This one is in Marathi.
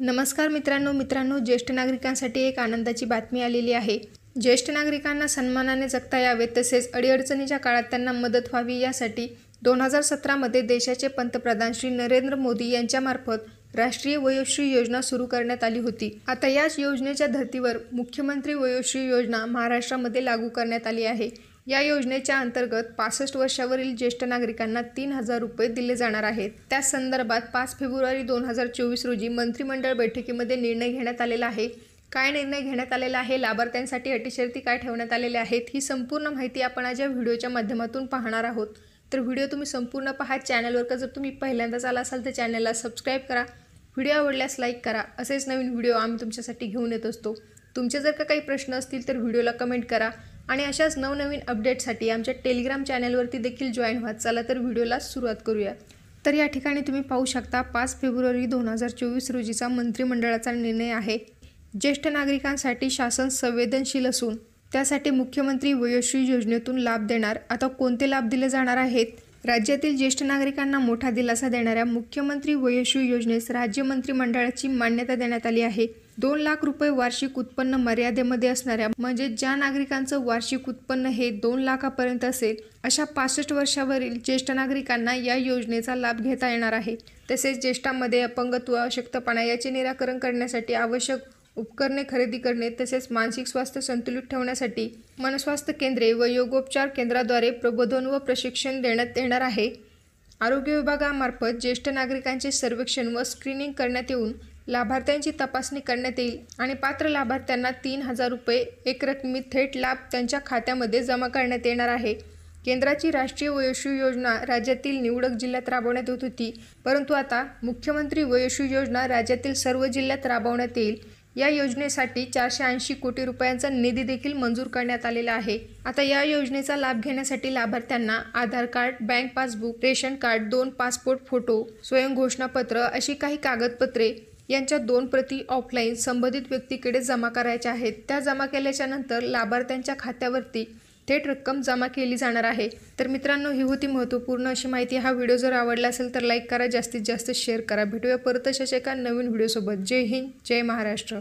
नमस्कार मित्रांनो, ज्येष्ठ नागरिकांसाठी एक आनंदाची बातमी आलेली आहे। ज्येष्ठ नागरिकांना सन्मानाने जगता यावे तसेच अडीअडचणीच्या काळात त्यांना मदत व्हावी यासाठी 2017 मध्ये देशाचे पंतप्रधान श्री नरेंद्र मोदी यांच्यामार्फत राष्ट्रीय वयोश्री योजना सुरू करण्यात आली होती। आता याच योजनेच्या धर्तीवर मुख्यमंत्री वयोश्री योजना महाराष्ट्रामध्ये लागू करण्यात आली आहे। या योजनेच्या अंतर्गत 65 वर्षावरील ज्येष्ठ नागरिकांना 3000 रुपये दिले जाणार आहेत। त्या संदर्भात 5 फेब्रुवारी 2024 रोजी मंत्रिमंडळ बैठकीमध्ये निर्णय घेण्यात आलेला आहे। काय निर्णय घेण्यात आलेला आहे, लाभार्थ्यांसाठी अटी शर्ती काय ठेवण्यात आलेल्या आहेत, ही संपूर्ण माहिती आपण आज या व्हिडिओच्या माध्यमातून पाहणार आहोत। तर व्हिडिओ तुम्ही संपूर्ण पहा। चॅनलवर जर तुम्ही पहिल्यांदाच आला असाल तर चॅनलला सबस्क्राइब करा, व्हिडिओ आवडल्यास लाईक करा। असेच नवीन व्हिडिओ आम्ही तुमच्यासाठी घेऊन येत असतो। तुमचे जर काही प्रश्न असतील तर व्हिडिओला कमेंट करा आणि अशाच नवनवीन अपडेटसाठी आमच्या टेलिग्राम चॅनलवरती देखील जॉईन व्हा। चला तर व्हिडिओला सुरुवात करूया। तर या ठिकाणी तुम्ही पाहू शकता 5 फेब्रुवारी 2024 रोजीचा मंत्रिमंडळाचा निर्णय आहे। ज्येष्ठ नागरिकांसाठी शासन संवेदनशील असून त्यासाठी मुख्यमंत्री वयोश्री योजनेतून लाभ देणार। आता कोणते लाभ दिले जाणार आहेत? राज्यातील ज्येष्ठ नागरिकांना मोठा दिलासा देणाऱ्या मुख्यमंत्री वयोश्री योजनेस राज्य मंत्रिमंडळाची मान्यता देण्यात आली आहे। 2 लाख रुपये वार्षिक उत्पन्न मर्यादेमध्ये असणाऱ्या म्हणजे ज्या नागरिकांचं वार्षिक उत्पन्न हे 2 लाखापर्यंत असेल अशा 65 वर्षावरील ज्येष्ठ नागरिकांना या योजनेचा लाभ घेता येणार आहे। तसेच ज्येष्ठांमध्ये अपंगत्व, अशक्तपणा याचे निराकरण करण्यासाठी आवश्यक उपकरणे खरेदी करणे तसेच मानसिक स्वास्थ्य संतुलित ठेवण्यासाठी मनस्वास्थ्य केंद्रे व योगोपचार केंद्राद्वारे प्रबोधन व प्रशिक्षण देण्यात येणार आहे। आरोग्य विभागामार्फत ज्येष्ठ नागरिकांचे सर्वेक्षण व स्क्रीनिंग करण्यात येऊन लाभार्थ्यांची तपासणी करण्यात येईल आणि पात्र लाभार्थ्यांना 3000 रुपये एकरकमी थेट लाभ त्यांच्या खात्यामध्ये जमा करण्यात येणार आहे। केंद्राची राष्ट्रीय वयोश्री योजना राज्यातील निवडक जिल्ह्यात राबवण्यात येत होती, परंतु आता मुख्यमंत्री वयोश्री योजना राज्यातील सर्व जिल्ह्यात राबवण्यात येईल। या योजनेसाठी 480 कोटी रुपयांचा निधी देखील मंजूर करण्यात आलेला आहे। आता या योजनेचा लाभ घेण्यासाठी लाभार्थ्यांना Aadhaar card, bank passbook, ration card, 2 passport photo, स्वयं घोषणापत्र अशी काही कागदपत्रे यांच्या 2 प्रती ऑफलाईन संबंधित व्यक्तीकडे जमा करायच्या आहेत। त्या जमा केल्याच्या नंतर लाभार्थ्यांच्या खात्यावरती थेट रक्कम जमा केली जाणार आहे। तर मित्रांनो, ही होती महत्त्वपूर्ण अशी माहिती। हा व्हिडिओ जर आवडला असेल तर लाईक करा, जास्तीत जास्त शेअर करा। भेटूया परत अशाच एका नवीन व्हिडिओसोबत। जय हिंद, जय महाराष्ट्र।